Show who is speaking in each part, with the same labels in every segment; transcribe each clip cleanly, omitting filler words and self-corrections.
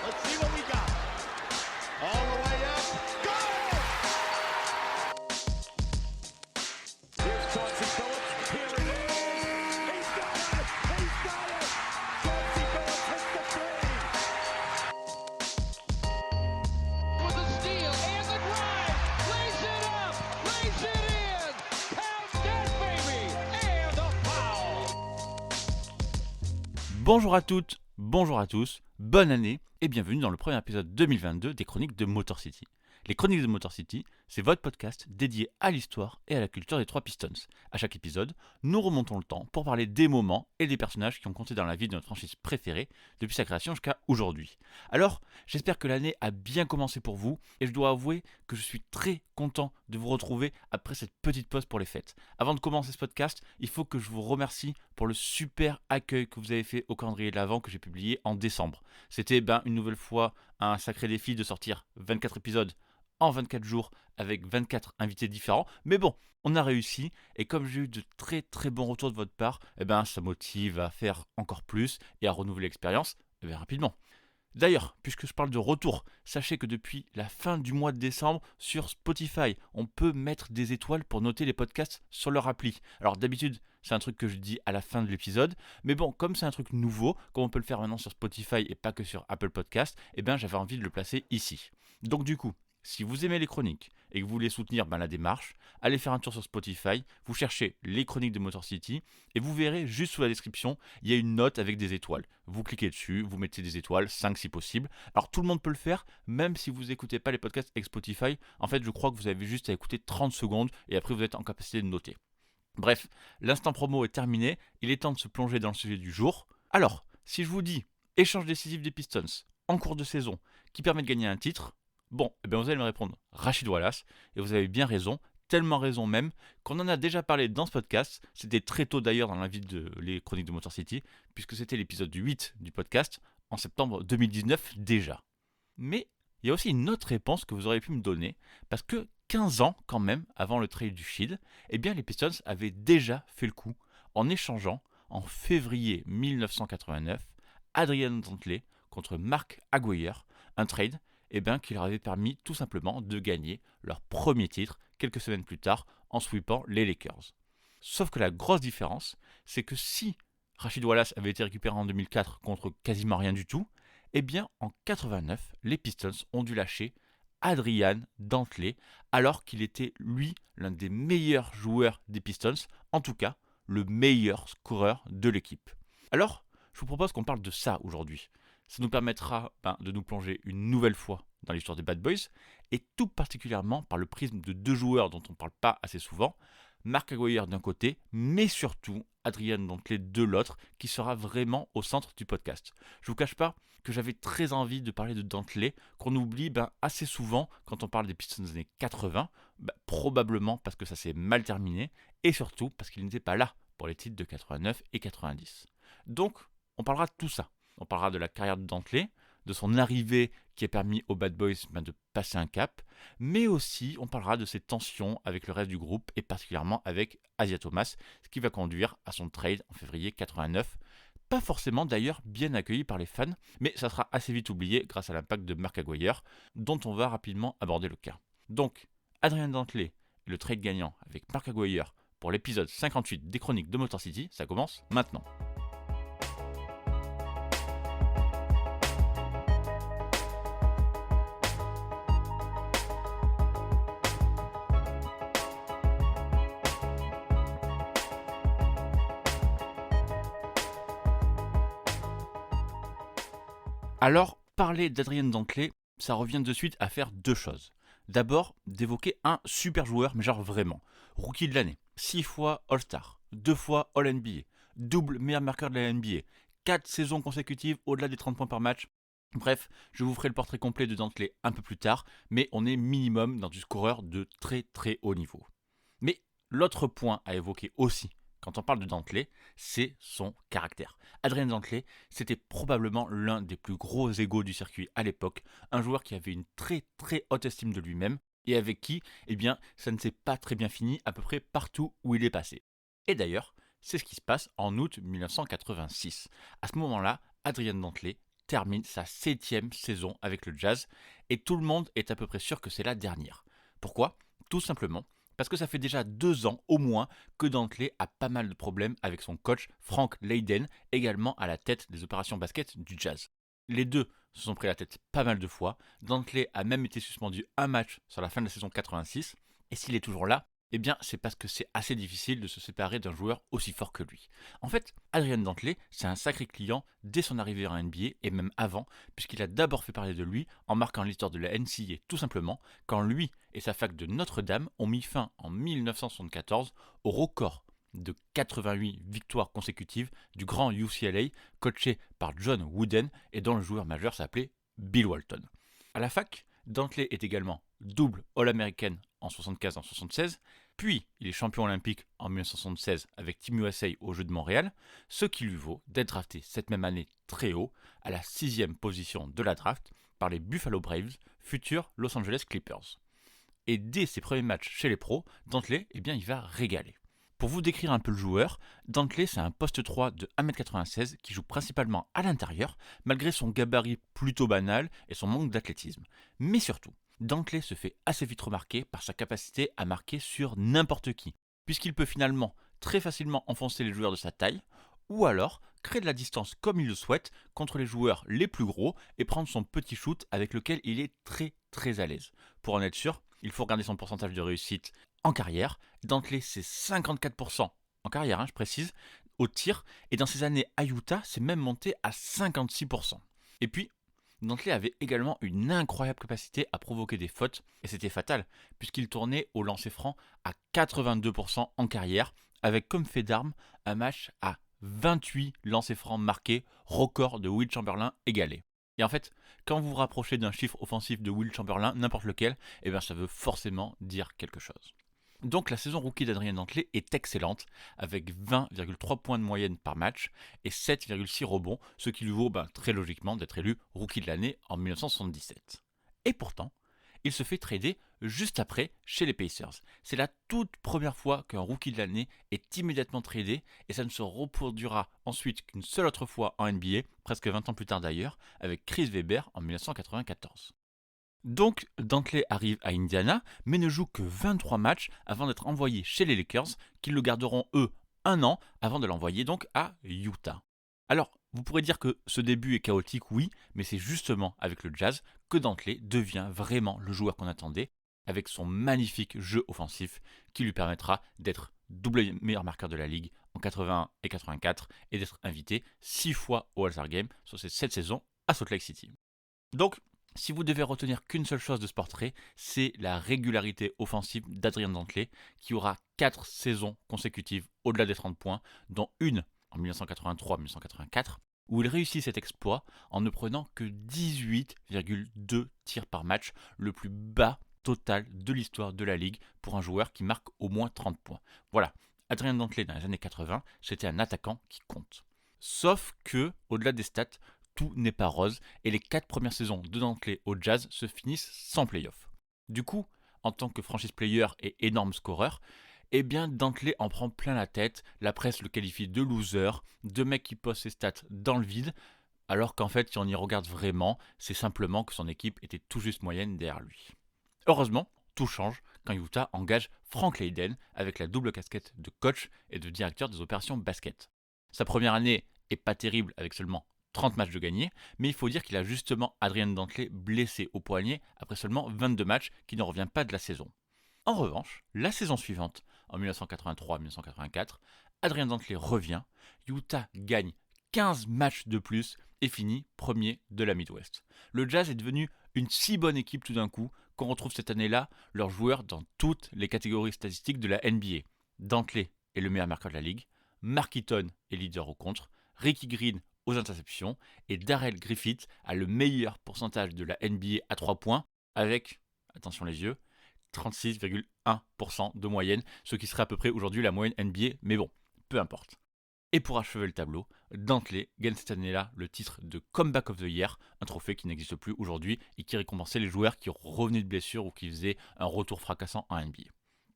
Speaker 1: Let's see what we got. All the way up. Go! Here's Chauncey Billups. Here it is. He's got it. He's got it. Chauncey Billups hits the three.
Speaker 2: With a steal and the drive. Lays it up. Lays it in. Count that baby. And a foul.
Speaker 3: Bonjour à toutes, bonjour à tous, bonne année et bienvenue dans le premier épisode 2022 des Chroniques de Motor City. Les Chroniques de Motor City, c'est votre podcast dédié à l'histoire et à la culture des trois Pistons. À chaque épisode, nous remontons le temps pour parler des moments et des personnages qui ont compté dans la vie de notre franchise préférée depuis sa création jusqu'à aujourd'hui. Alors, j'espère que l'année a bien commencé pour vous et je dois avouer que je suis très content de vous retrouver après cette petite pause pour les fêtes. Avant de commencer ce podcast, il faut que je vous remercie pour le super accueil que vous avez fait au calendrier de l'Avent que j'ai publié en décembre. C'était une nouvelle fois un sacré défi de sortir 24 épisodes en 24 jours avec 24 invités différents. Mais bon, on a réussi et comme j'ai eu de très très bons retours de votre part, ça motive à faire encore plus et à renouveler l'expérience rapidement. D'ailleurs, puisque je parle de retour, sachez que depuis la fin du mois de décembre, sur Spotify, on peut mettre des étoiles pour noter les podcasts sur leur appli. Alors d'habitude, c'est un truc que je dis à la fin de l'épisode, mais bon, comme c'est un truc nouveau, comme on peut le faire maintenant sur Spotify et pas que sur Apple Podcast, j'avais envie de le placer ici. Donc du coup, si vous aimez les chroniques et que vous voulez soutenir la démarche, allez faire un tour sur Spotify, vous cherchez les chroniques de Motor City et vous verrez juste sous la description, il y a une note avec des étoiles. Vous cliquez dessus, vous mettez des étoiles, 5 si possible. Alors tout le monde peut le faire, même si vous n'écoutez pas les podcasts avec Spotify. En fait, je crois que vous avez juste à écouter 30 secondes et après vous êtes en capacité de noter. Bref, l'instant promo est terminé, il est temps de se plonger dans le sujet du jour. Alors, si je vous dis échange décisif des Pistons en cours de saison qui permet de gagner un titre, vous allez me répondre Rachid Wallace, et vous avez bien raison, tellement raison même, qu'on en a déjà parlé dans ce podcast, c'était très tôt d'ailleurs dans la vie de les Chroniques de Motor City, puisque c'était l'épisode 8 du podcast, en septembre 2019 déjà. Mais il y a aussi une autre réponse que vous auriez pu me donner, parce que 15 ans quand même avant le trade du Shield, les Pistons avaient déjà fait le coup, en échangeant, en février 1989, Adrian Dantley contre Mark Aguirre, un trade qui leur avait permis tout simplement de gagner leur premier titre quelques semaines plus tard en sweepant les Lakers. Sauf que la grosse différence, c'est que si Rachid Wallace avait été récupéré en 2004 contre quasiment rien du tout, en 89, les Pistons ont dû lâcher Adrian Dantley alors qu'il était lui l'un des meilleurs joueurs des Pistons, en tout cas le meilleur scoreur de l'équipe. Alors, je vous propose qu'on parle de ça aujourd'hui. Ça nous permettra de nous plonger une nouvelle fois dans l'histoire des Bad Boys, et tout particulièrement par le prisme de deux joueurs dont on ne parle pas assez souvent, Mark Aguirre d'un côté, mais surtout Adrian Dantley de l'autre, qui sera vraiment au centre du podcast. Je ne vous cache pas que j'avais très envie de parler de Dantley, qu'on oublie assez souvent quand on parle des Pistons des années 80, probablement parce que ça s'est mal terminé, et surtout parce qu'il n'était pas là pour les titres de 89 et 90. Donc, on parlera de tout ça. On parlera de la carrière de Dantley, de son arrivée qui a permis aux Bad Boys de passer un cap, mais aussi on parlera de ses tensions avec le reste du groupe et particulièrement avec Isiah Thomas, ce qui va conduire à son trade en février 89. Pas forcément d'ailleurs bien accueilli par les fans, mais ça sera assez vite oublié grâce à l'impact de Mark Aguirre, dont on va rapidement aborder le cas. Donc, Adrian Dantley et le trade gagnant avec Mark Aguirre pour l'épisode 58 des Chroniques de Motor City, ça commence maintenant. Alors, parler d'Adrian Dantley, ça revient de suite à faire deux choses. D'abord, d'évoquer un super joueur, mais genre vraiment. Rookie de l'année, 6 fois All-Star, 2 fois All-NBA, double meilleur marqueur de la NBA, 4 saisons consécutives au-delà des 30 points par match. Bref, je vous ferai le portrait complet de Dantley un peu plus tard, mais on est minimum dans du scoreur de très très haut niveau. Mais l'autre point à évoquer aussi, quand on parle de Dantley, c'est son caractère. Adrian Dantley, c'était probablement l'un des plus gros égos du circuit à l'époque, un joueur qui avait une très très haute estime de lui-même et avec qui, ça ne s'est pas très bien fini à peu près partout où il est passé. Et d'ailleurs, c'est ce qui se passe en août 1986. À ce moment-là, Adrian Dantley, termine sa 7e saison avec le Jazz et tout le monde est à peu près sûr que c'est la dernière. Pourquoi ? Tout simplement parce que ça fait déjà 2 ans au moins que Dantley a pas mal de problèmes avec son coach Frank Leyden, également à la tête des opérations basket du Jazz. Les deux se sont pris la tête pas mal de fois. Dantley a même été suspendu un match sur la fin de la saison 86. Et s'il est toujours là, eh bien c'est parce que c'est assez difficile de se séparer d'un joueur aussi fort que lui. En fait, Adrian Dantley, c'est un sacré client dès son arrivée en NBA et même avant, puisqu'il a d'abord fait parler de lui en marquant l'histoire de la NCAA tout simplement, quand lui et sa fac de Notre-Dame ont mis fin en 1974 au record de 88 victoires consécutives du grand UCLA, coaché par John Wooden et dont le joueur majeur s'appelait Bill Walton. À la fac, Dantley est également double All-American en 75 et en 76, puis il est champion olympique en 1976 avec Team USA aux Jeux de Montréal, ce qui lui vaut d'être drafté cette même année très haut, à la 6e position de la draft, par les Buffalo Braves, futurs Los Angeles Clippers. Et dès ses premiers matchs chez les pros, Dantley, eh bien, il va régaler. Pour vous décrire un peu le joueur, Dantley c'est un poste 3 de 1m96 qui joue principalement à l'intérieur, malgré son gabarit plutôt banal et son manque d'athlétisme. Mais surtout, Dantley se fait assez vite remarquer par sa capacité à marquer sur n'importe qui, puisqu'il peut finalement très facilement enfoncer les joueurs de sa taille, ou alors créer de la distance comme il le souhaite contre les joueurs les plus gros et prendre son petit shoot avec lequel il est très à l'aise. Pour en être sûr, il faut regarder son pourcentage de réussite en carrière. Dantley c'est 54% en carrière, je précise, au tir, et dans ses années à Utah, c'est même monté à 56%. Et puis, Dantley avait également une incroyable capacité à provoquer des fautes, et c'était fatal, puisqu'il tournait au lancer franc à 82% en carrière, avec comme fait d'armes un match à 28 lancers francs marqués, record de Wilt Chamberlain égalé. Et en fait, quand vous vous rapprochez d'un chiffre offensif de Wilt Chamberlain, n'importe lequel, eh bien ça veut forcément dire quelque chose. Donc la saison rookie d'Adrien Dantley est excellente, avec 20,3 points de moyenne par match et 7,6 rebonds, ce qui lui vaut très logiquement d'être élu rookie de l'année en 1977. Et pourtant, il se fait trader juste après chez les Pacers. C'est la toute première fois qu'un rookie de l'année est immédiatement tradé et ça ne se reproduira ensuite qu'une seule autre fois en NBA, presque 20 ans plus tard d'ailleurs, avec Chris Webber en 1994. Donc Dantley arrive à Indiana, mais ne joue que 23 matchs avant d'être envoyé chez les Lakers, qui le garderont eux 1 an avant de l'envoyer donc à Utah. Alors, vous pourrez dire que ce début est chaotique, oui, mais c'est justement avec le Jazz que Dantley devient vraiment le joueur qu'on attendait, avec son magnifique jeu offensif qui lui permettra d'être double meilleur marqueur de la ligue en 81 et 84 et d'être invité 6 fois au All-Star Game sur ces 7 saisons à Salt Lake City. Donc, si vous devez retenir qu'une seule chose de ce portrait, c'est la régularité offensive d'Adrien Dantley, qui aura 4 saisons consécutives au-delà des 30 points, dont une en 1983-1984, où il réussit cet exploit en ne prenant que 18,2 tirs par match, le plus bas total de l'histoire de la ligue pour un joueur qui marque au moins 30 points. Voilà, Adrien Dantley dans les années 80, c'était un attaquant qui compte. Sauf que, au-delà des stats, tout n'est pas rose et les 4 premières saisons de Dantley au Jazz se finissent sans playoff. Du coup, en tant que franchise player et énorme scoreur, eh bien Dantley en prend plein la tête, la presse le qualifie de loser, de mec qui pose ses stats dans le vide, alors qu'en fait, si on y regarde vraiment, c'est simplement que son équipe était tout juste moyenne derrière lui. Heureusement, tout change quand Utah engage Frank Leyden avec la double casquette de coach et de directeur des opérations basket. Sa première année est pas terrible avec seulement 30 matchs de gagnés, mais il faut dire qu'il a justement Adrien Dantley blessé au poignet après seulement 22 matchs qui ne revient pas de la saison. En revanche, la saison suivante, en 1983-1984, Adrien Dantley revient, Utah gagne 15 matchs de plus et finit premier de la Midwest. Le Jazz est devenu une si bonne équipe tout d'un coup qu'on retrouve cette année-là leurs joueurs dans toutes les catégories statistiques de la NBA. Dantley est le meilleur marqueur de la ligue, Mark Eaton est leader au contre, Ricky Green aux interceptions et Darrell Griffith a le meilleur pourcentage de la NBA à 3 points avec, attention les yeux, 36,1% de moyenne, ce qui serait à peu près aujourd'hui la moyenne NBA, mais bon, peu importe. Et pour achever le tableau, Dantley gagne cette année-là le titre de Comeback of the Year, un trophée qui n'existe plus aujourd'hui et qui récompensait les joueurs qui revenaient de blessure ou qui faisaient un retour fracassant en NBA.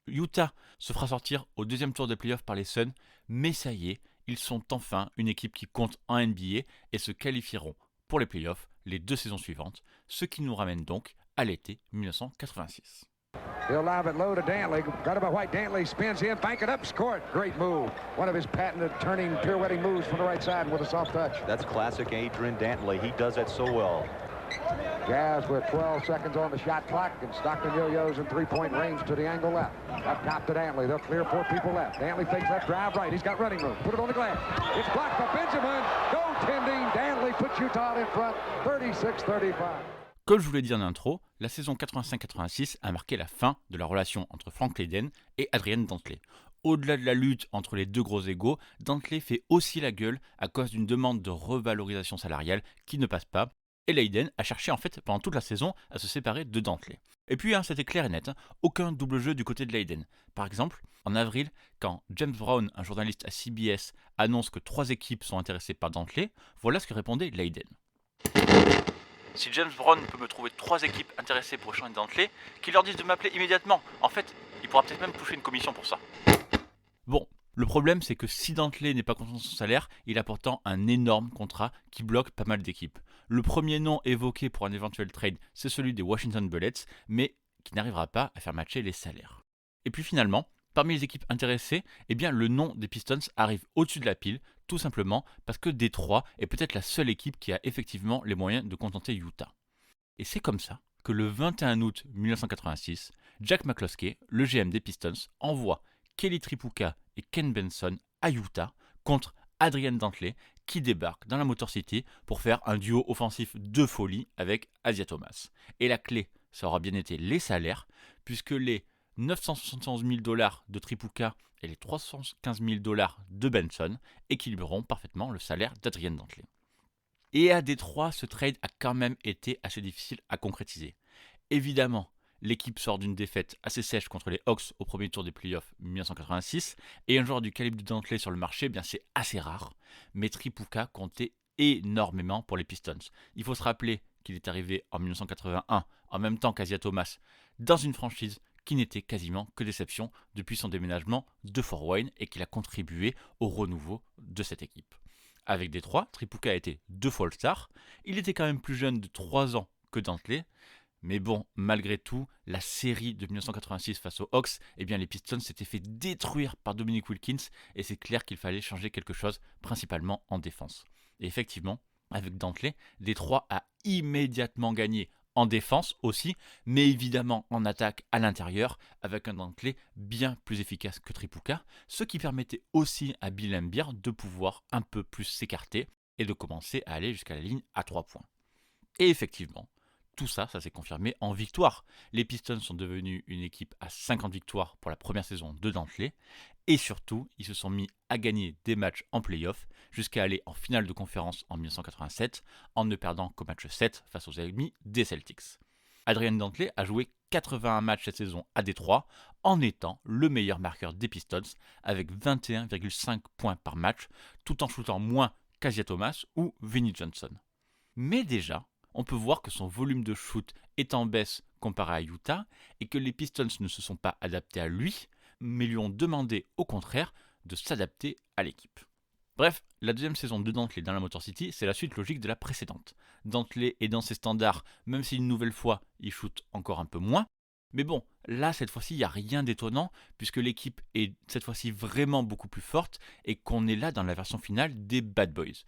Speaker 3: Utah se fera sortir au deuxième tour des playoffs par les Suns, mais ça y est, ils sont enfin une équipe qui compte en NBA et se qualifieront pour les playoffs les 2 saisons suivantes, ce qui nous ramène donc à l'été 1986.
Speaker 4: He'll lob it low to Dantley. Got it by White. Dantley spins in, bank it up, score it. Great move. One of his patented turning, pirouetting moves from the right side with a soft touch.
Speaker 5: That's classic Adrian Dantley. He does that so well.
Speaker 4: Jazz with 12 seconds on the shot clock, and Stockton yo-yos in three-point range to the angle left. Up top to Dantley. They'll clear 4 people left. Dantley fakes that drive right. He's got running room. Put it on the glass. It's blocked by Benjamin. Goaltending. Dantley puts Utah in front, 36-35.
Speaker 3: Comme je vous l'ai dit en intro, la saison 85-86 a marqué la fin de la relation entre Frank Leyden et Adrian Dantley. Au-delà de la lutte entre les deux gros égos, Dantley fait aussi la gueule à cause d'une demande de revalorisation salariale qui ne passe pas, et Leyden a cherché en fait pendant toute la saison à se séparer de Dantley. Et puis c'était clair et net, aucun double jeu du côté de Leyden. Par exemple, en avril, quand James Brown, un journaliste à CBS, annonce que 3 équipes sont intéressées par Dantley, voilà ce que répondait Leyden. Si James Brown peut me trouver 3 équipes intéressées pour échanger Dantley, qu'il leur dise de m'appeler immédiatement. En fait, il pourra peut-être même toucher une commission pour ça. Bon, le problème c'est que si Dantley n'est pas content de son salaire, il a pourtant un énorme contrat qui bloque pas mal d'équipes. Le premier nom évoqué pour un éventuel trade, c'est celui des Washington Bullets, mais qui n'arrivera pas à faire matcher les salaires. Et puis finalement, parmi les équipes intéressées, eh bien le nom des Pistons arrive au-dessus de la pile, tout simplement parce que Détroit est peut-être la seule équipe qui a effectivement les moyens de contenter Utah. Et c'est comme ça que le 21 août 1986, Jack McCloskey, le GM des Pistons, envoie Kelly Tripucka et Ken Benson à Utah contre Adrian Dantley qui débarque dans la Motor City pour faire un duo offensif de folie avec Asia Thomas. Et la clé, ça aura bien été les salaires, puisque les 971 000 $ de Tripucka et les 315 000 $ de Benson équilibreront parfaitement le salaire d'Adrian Dantley. Et à Détroit, ce trade a quand même été assez difficile à concrétiser. Évidemment, l'équipe sort d'une défaite assez sèche contre les Hawks au premier tour des playoffs 1986, et un joueur du calibre de Dantley sur le marché, bien c'est assez rare, mais Tripucka comptait énormément pour les Pistons. Il faut se rappeler qu'il est arrivé en 1981, en même temps qu'Asia Thomas, dans une franchise qui n'était quasiment que déception depuis son déménagement de Fort Wayne et qu'il a contribué au renouveau de cette équipe. Avec Détroit, Tripucka a été 2 fois All-Star, il était quand même plus jeune de 3 ans que Dantley, mais bon, malgré tout, la série de 1986 face aux Hawks, eh bien les Pistons s'étaient fait détruire par Dominique Wilkins et c'est clair qu'il fallait changer quelque chose, principalement en défense. Et effectivement, avec Dantley, Détroit a immédiatement gagné en défense aussi, mais évidemment en attaque à l'intérieur, avec un Dantley bien plus efficace que Tripucka, ce qui permettait aussi à Bill Laimbeer de pouvoir un peu plus s'écarter et de commencer à aller jusqu'à la ligne à 3 points. Et effectivement, tout ça s'est confirmé en victoire. Les Pistons sont devenus une équipe à 50 victoires pour la première saison de Dantley, et surtout, ils se sont mis à gagner des matchs en play-off, jusqu'à aller en finale de conférence en 1987, en ne perdant qu'au match 7 face aux ennemis des Celtics. Adrian Dantley a joué 81 matchs cette saison à Détroit, en étant le meilleur marqueur des Pistons, avec 21,5 points par match, tout en shootant moins qu'Asia Thomas ou Vinnie Johnson. Mais déjà, on peut voir que son volume de shoot est en baisse comparé à Utah, et que les Pistons ne se sont pas adaptés à lui, mais lui ont demandé au contraire de s'adapter à l'équipe. Bref, la deuxième saison de Dantley dans la Motor City, c'est la suite logique de la précédente. Dantley est dans ses standards, même si une nouvelle fois, il shoot encore un peu moins. Mais bon, là, cette fois-ci, il n'y a rien d'étonnant, puisque l'équipe est cette fois-ci vraiment beaucoup plus forte, et qu'on est là dans la version finale des Bad Boys.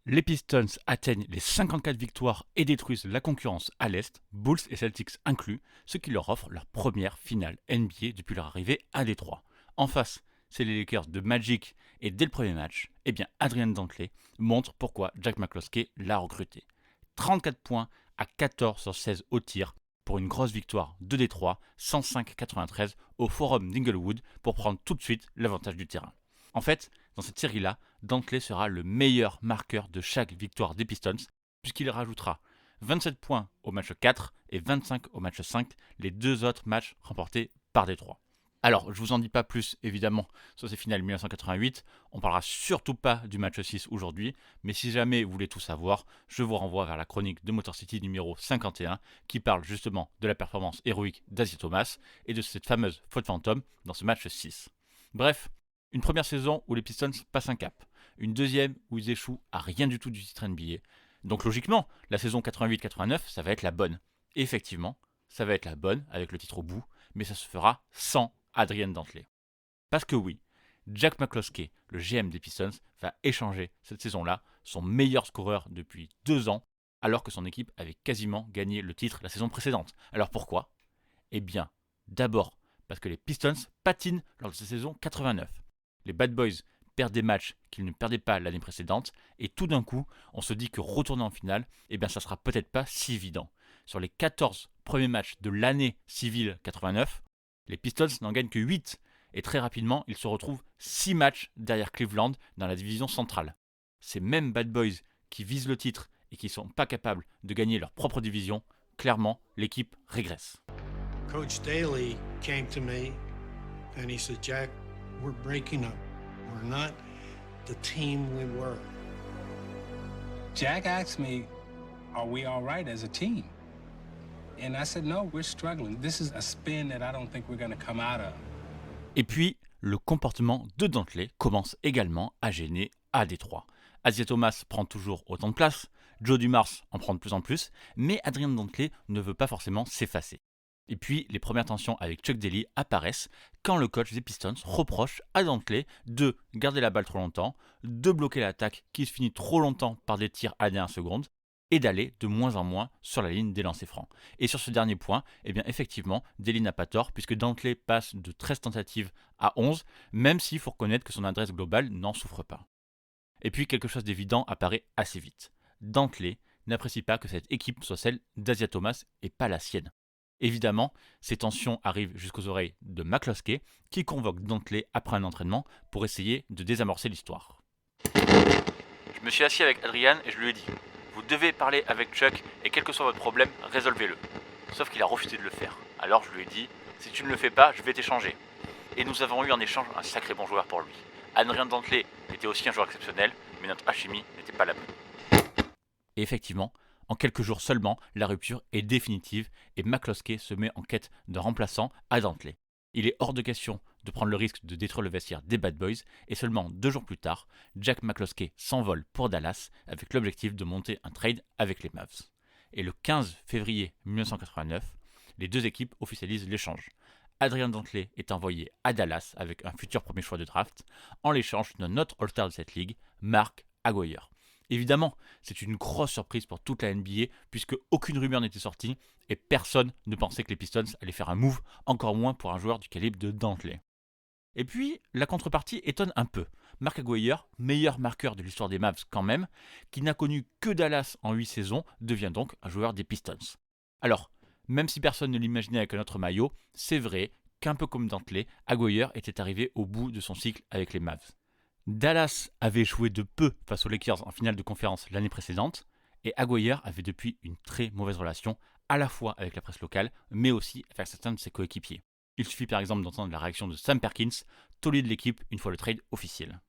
Speaker 3: Les Pistons atteignent les 54 victoires et détruisent la concurrence à l'Est, Bulls et Celtics inclus, ce qui leur offre leur première finale NBA depuis leur arrivée à Détroit. En face, c'est les Lakers de Magic, et dès le premier match, eh bien Adrian Dantley montre pourquoi Jack McCloskey l'a recruté. 34 points à 14 sur 16 au tir pour une grosse victoire de Détroit, 105-93 au Forum d'Inglewood pour prendre tout de suite l'avantage du terrain. En fait, dans cette série-là, Dantley sera le meilleur marqueur de chaque victoire des Pistons, puisqu'il rajoutera 27 points au match 4 et 25 au match 5, les 2 autres matchs remportés par Détroit. Alors, je vous en dis pas plus, évidemment, sur ces finales 1988, on parlera surtout pas du match 6 aujourd'hui, mais si jamais vous voulez tout savoir, je vous renvoie vers la chronique de Motor City numéro 51, qui parle justement de la performance héroïque d'Asia Thomas et de cette fameuse faute fantôme dans ce match 6. Bref, une première saison où les Pistons passent un cap, une deuxième où ils échouent à rien du tout du titre NBA, Donc logiquement, la saison 88-89, ça va être la bonne. Et effectivement, ça va être la bonne, avec le titre au bout, mais ça se fera sans Adrian Dantley. Parce que oui, Jack McCloskey, le GM des Pistons, va échanger cette saison-là son meilleur scoreur depuis 2 ans, alors que son équipe avait quasiment gagné le titre la saison précédente. Alors pourquoi ? Eh bien, d'abord, parce que les Pistons patinent lors de cette saison 89. Les Bad Boys perdent des matchs qu'ils ne perdaient pas l'année précédente, et tout d'un coup, on se dit que retourner en finale, eh bien ça sera peut-être pas si évident. Sur les 14 premiers matchs de l'année civile 89, les Pistons n'en gagnent que 8, et très rapidement, ils se retrouvent 6 matchs derrière Cleveland dans la division centrale. Ces mêmes Bad Boys qui visent le titre et qui ne sont pas capables de gagner leur propre division, clairement, l'équipe régresse.
Speaker 6: Coach Daly came to me and he said, Jack, we're breaking up. We're not the team we were.
Speaker 7: Jack asked me, are we all right as a team? And I said, no, we're struggling. This is a spin that I don't think we're going to come out of.
Speaker 3: Et puis, le comportement de Dantley commence également à gêner à Détroit. Isaiah Thomas prend toujours autant de place, Joe Dumars en prend de plus en plus, mais Adrian Dantley ne veut pas forcément s'effacer. Et puis, les premières tensions avec Chuck Daly apparaissent quand le coach des Pistons reproche à Dantley de garder la balle trop longtemps, de bloquer l'attaque qui se finit trop longtemps par des tirs à la dernière seconde, et d'aller de moins en moins sur la ligne des lancers francs. Et sur ce dernier point, eh bien effectivement, Daly n'a pas tort, puisque Dantley passe de 13 tentatives à 11, même s'il faut reconnaître que son adresse globale n'en souffre pas. Et puis quelque chose d'évident apparaît assez vite. Dantley n'apprécie pas que cette équipe soit celle d'Isaiah Thomas et pas la sienne. Évidemment, ces tensions arrivent jusqu'aux oreilles de McCloskey, qui convoque Dantley après un entraînement pour essayer de désamorcer l'histoire. Je me suis assis avec Adrian et je lui ai dit « Vous devez parler avec Chuck et quel que soit votre problème, résolvez-le. » Sauf qu'il a refusé de le faire. Alors je lui ai dit « Si tu ne le fais pas, je vais t'échanger. » Et nous avons eu en échange un sacré bon joueur pour lui. Adrian Dantley était aussi un joueur exceptionnel, mais notre alchimie n'était pas la bonne. Et effectivement, en quelques jours seulement, la rupture est définitive et McCloskey se met en quête de remplaçant à Dantley. Il est hors de question de prendre le risque de détruire le vestiaire des Bad Boys et seulement 2 jours plus tard, Jack McCloskey s'envole pour Dallas avec l'objectif de monter un trade avec les Mavs. Et le 15 février 1989, les deux équipes officialisent l'échange. Adrian Dantley est envoyé à Dallas avec un futur premier choix de draft en l'échange d'un autre All-Star de cette ligue, Mark Aguirre. Évidemment, c'est une grosse surprise pour toute la NBA puisque aucune rumeur n'était sortie et personne ne pensait que les Pistons allaient faire un move, encore moins pour un joueur du calibre de Dantley. Et puis, la contrepartie étonne un peu. Mark Aguirre, meilleur marqueur de l'histoire des Mavs quand même, qui n'a connu que Dallas en 8 saisons, devient donc un joueur des Pistons. Alors, même si personne ne l'imaginait avec un autre maillot, c'est vrai qu'un peu comme Dantley, Aguirre était arrivé au bout de son cycle avec les Mavs. Dallas avait joué de peu face aux Lakers en finale de conférence l'année précédente, et Aguirre avait depuis une très mauvaise relation, à la fois avec la presse locale, mais aussi avec certains de ses coéquipiers. Il suffit par exemple d'entendre la réaction de Sam Perkins, taulier de l'équipe une fois le trade officiel.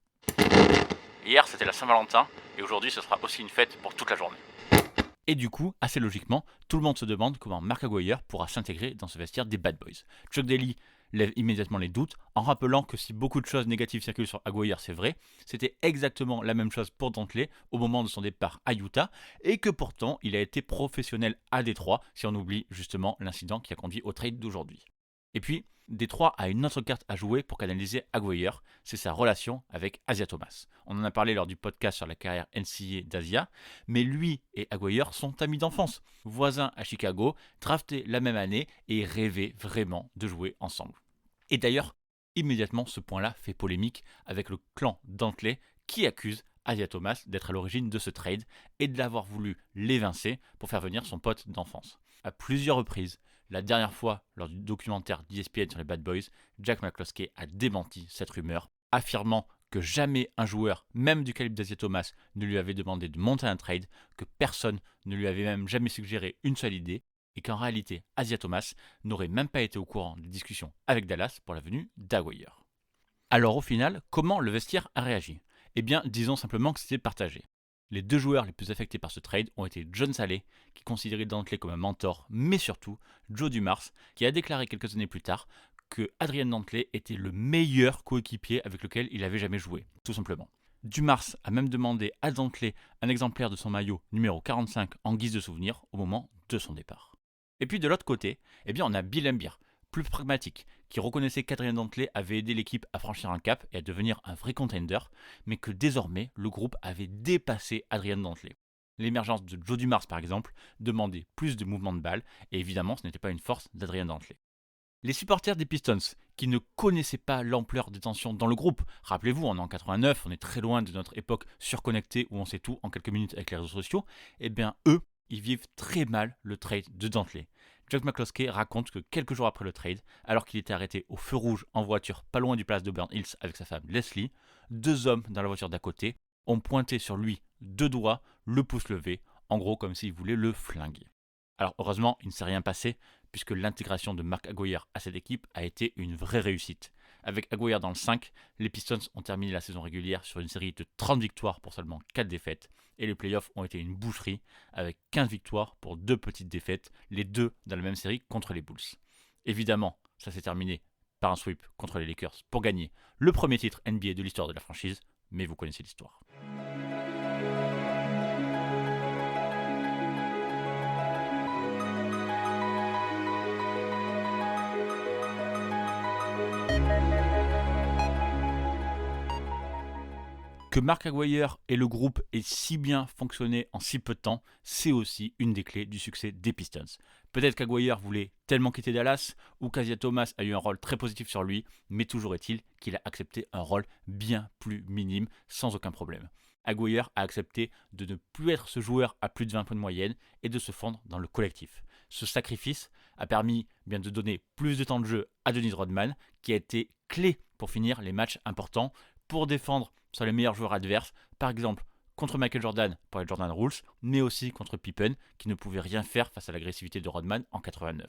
Speaker 3: Hier c'était la Saint-Valentin, et aujourd'hui ce sera aussi une fête pour toute la journée. Et du coup, assez logiquement, tout le monde se demande comment Mark Aguirre pourra s'intégrer dans ce vestiaire des Bad Boys. Chuck Daly lève immédiatement les doutes en rappelant que si beaucoup de choses négatives circulent sur Aguirre, c'est vrai, c'était exactement la même chose pour Dantley au moment de son départ à Utah et que pourtant il a été professionnel à Détroit si on oublie justement l'incident qui a conduit au trade d'aujourd'hui. Et puis, Détroit a une autre carte à jouer pour canaliser Aguirre, c'est sa relation avec Isaiah Thomas. On en a parlé lors du podcast sur la carrière NCAA d'Isaiah, mais lui et Aguirre sont amis d'enfance, voisins à Chicago, draftés la même année et rêvaient vraiment de jouer ensemble. Et d'ailleurs, immédiatement ce point-là fait polémique avec le clan Dantley qui accuse Isaiah Thomas d'être à l'origine de ce trade et de l'avoir voulu l'évincer pour faire venir son pote d'enfance. À plusieurs reprises, la dernière fois, lors du documentaire d'ESPN sur les Bad Boys, Jack McCloskey a démenti cette rumeur, affirmant que jamais un joueur, même du calibre d'Isaiah Thomas, ne lui avait demandé de monter un trade, que personne ne lui avait même jamais suggéré une seule idée, et qu'en réalité, Isaiah Thomas n'aurait même pas été au courant des discussions avec Dallas pour la venue d'Aguirre. Alors au final, comment le vestiaire a réagi ? Eh bien, disons simplement que c'était partagé. Les deux joueurs les plus affectés par ce trade ont été John Salley, qui considérait Dantley comme un mentor, mais surtout Joe Dumars, qui a déclaré quelques années plus tard que Adrian Dantley était le meilleur coéquipier avec lequel il avait jamais joué, tout simplement. Dumas a même demandé à Dantley un exemplaire de son maillot numéro 45 en guise de souvenir au moment de son départ. Et puis de l'autre côté, on a Bill Laimbeer, plus pragmatique, qui reconnaissait qu'Adrian Dantley avait aidé l'équipe à franchir un cap et à devenir un vrai contender, mais que désormais le groupe avait dépassé Adrian Dantley. L'émergence de Joe Dumas par exemple demandait plus de mouvements de balle, et évidemment ce n'était pas une force d'Adrian Dantley. Les supporters des Pistons, qui ne connaissaient pas l'ampleur des tensions dans le groupe, rappelez-vous, en 89, on est très loin de notre époque surconnectée où on sait tout en quelques minutes avec les réseaux sociaux, eux, ils vivent très mal le trade de Dantley. Chuck McCloskey raconte que quelques jours après le trade, alors qu'il était arrêté au feu rouge en voiture pas loin du place d'Auburn Hills avec sa femme Leslie, 2 hommes dans la voiture d'à côté ont pointé sur lui 2 doigts, le pouce levé, en gros comme s'ils voulaient le flinguer. Alors heureusement, il ne s'est rien passé, puisque l'intégration de Mark Aguirre à cette équipe a été une vraie réussite. Avec Aguirre dans le 5, les Pistons ont terminé la saison régulière sur une série de 30 victoires pour seulement 4 défaites, et les playoffs ont été une boucherie, avec 15 victoires pour 2 petites défaites, les 2 dans la même série contre les Bulls. Évidemment, ça s'est terminé par un sweep contre les Lakers pour gagner le premier titre NBA de l'histoire de la franchise, mais vous connaissez l'histoire. Que Mark Aguirre et le groupe aient si bien fonctionné en si peu de temps, c'est aussi une des clés du succès des Pistons. Peut-être qu'Aguirre voulait tellement quitter Dallas, ou qu'Isaiah Thomas a eu un rôle très positif sur lui, mais toujours est-il qu'il a accepté un rôle bien plus minime, sans aucun problème. Aguirre a accepté de ne plus être ce joueur à plus de 20 points de moyenne et de se fondre dans le collectif. Ce sacrifice a permis de donner plus de temps de jeu à Dennis Rodman, qui a été clé pour finir les matchs importants, pour défendre sur les meilleurs joueurs adverses, par exemple contre Michael Jordan pour les Jordan Rules, mais aussi contre Pippen qui ne pouvait rien faire face à l'agressivité de Rodman en 89.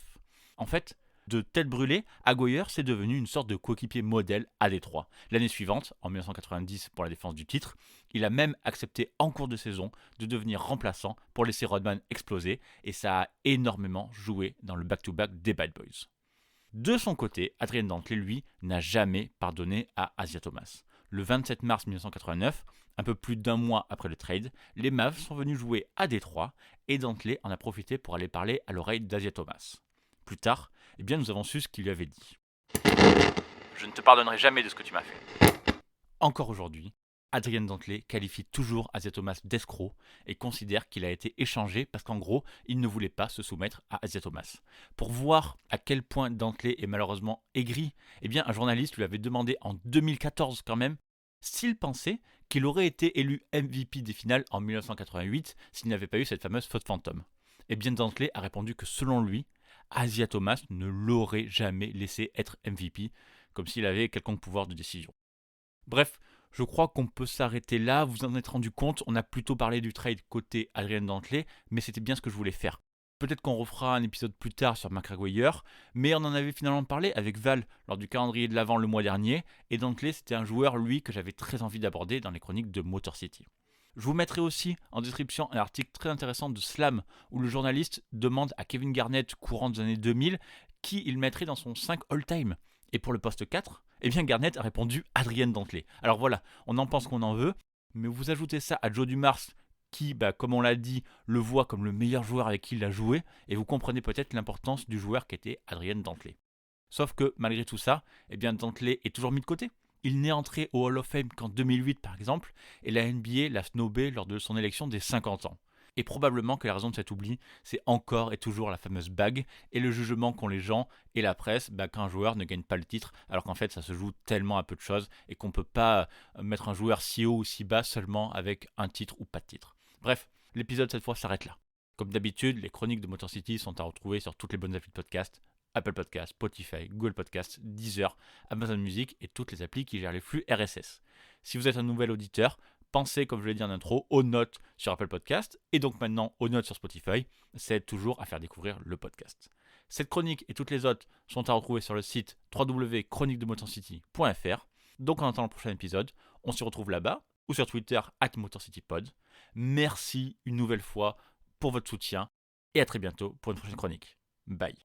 Speaker 3: En fait, de tête brûlée, Aguirre s'est devenu une sorte de coéquipier modèle à Détroit. L'année suivante, en 1990 pour la défense du titre, il a même accepté en cours de saison de devenir remplaçant pour laisser Rodman exploser, et ça a énormément joué dans le back-to-back des Bad Boys. De son côté, Adrian Dantley, lui, n'a jamais pardonné à Isaiah Thomas. Le 27 mars 1989, un peu plus d'un mois après le trade, les Mavs sont venus jouer à Détroit et Dantley en a profité pour aller parler à l'oreille d'Isaiah Thomas. Plus tard, nous avons su ce qu'il lui avait dit. « Je ne te pardonnerai jamais de ce que tu m'as fait. » Encore aujourd'hui, Adrian Dantley qualifie toujours Isaiah Thomas d'escroc et considère qu'il a été échangé parce qu'en gros, il ne voulait pas se soumettre à Isaiah Thomas. Pour voir à quel point Dantley est malheureusement aigri, un journaliste lui avait demandé en 2014 quand même s'il pensait qu'il aurait été élu MVP des finales en 1988 s'il n'avait pas eu cette fameuse faute fantôme. Dantley a répondu que selon lui, Isaiah Thomas ne l'aurait jamais laissé être MVP, comme s'il avait quelconque pouvoir de décision. Bref, je crois qu'on peut s'arrêter là, vous en êtes rendu compte, on a plutôt parlé du trade côté Adrian Dantley, mais c'était bien ce que je voulais faire. Peut-être qu'on refera un épisode plus tard sur Mark Aguirre, mais on en avait finalement parlé avec Val lors du calendrier de l'Avent le mois dernier, et Dantley c'était un joueur, lui, que j'avais très envie d'aborder dans les chroniques de Motor City. Je vous mettrai aussi en description un article très intéressant de Slam, où le journaliste demande à Kevin Garnett, courant des années 2000, qui il mettrait dans son 5 all-time. Et pour le poste 4, Garnett a répondu Adrian Dantley. Alors voilà, on en pense qu'on en veut, mais vous ajoutez ça à Joe Dumas, qui, comme on l'a dit, le voit comme le meilleur joueur avec qui il a joué, et vous comprenez peut-être l'importance du joueur qu'était Adrian Dantley. Sauf que, malgré tout ça, Dantley est toujours mis de côté. Il n'est entré au Hall of Fame qu'en 2008 par exemple, et la NBA l'a snobé lors de son élection des 50 ans. Et probablement que la raison de cet oubli, c'est encore et toujours la fameuse bague et le jugement qu'ont les gens et la presse qu'un joueur ne gagne pas le titre, alors qu'en fait ça se joue tellement à peu de choses et qu'on ne peut pas mettre un joueur si haut ou si bas seulement avec un titre ou pas de titre. Bref, l'épisode cette fois s'arrête là. Comme d'habitude, les chroniques de Motor City sont à retrouver sur toutes les bonnes applis de podcast, Apple Podcasts, Spotify, Google Podcasts, Deezer, Amazon Music et toutes les applis qui gèrent les flux RSS. Si vous êtes un nouvel auditeur, pensez, comme je l'ai dit en intro, aux notes sur Apple Podcasts et donc maintenant aux notes sur Spotify. Ça aide toujours à faire découvrir le podcast. Cette chronique et toutes les autres sont à retrouver sur le site www.chroniquedemotorcity.fr. Donc en attendant le prochain épisode, on se retrouve là-bas ou sur Twitter @MotorCityPod. Merci une nouvelle fois pour votre soutien et à très bientôt pour une prochaine chronique. Bye.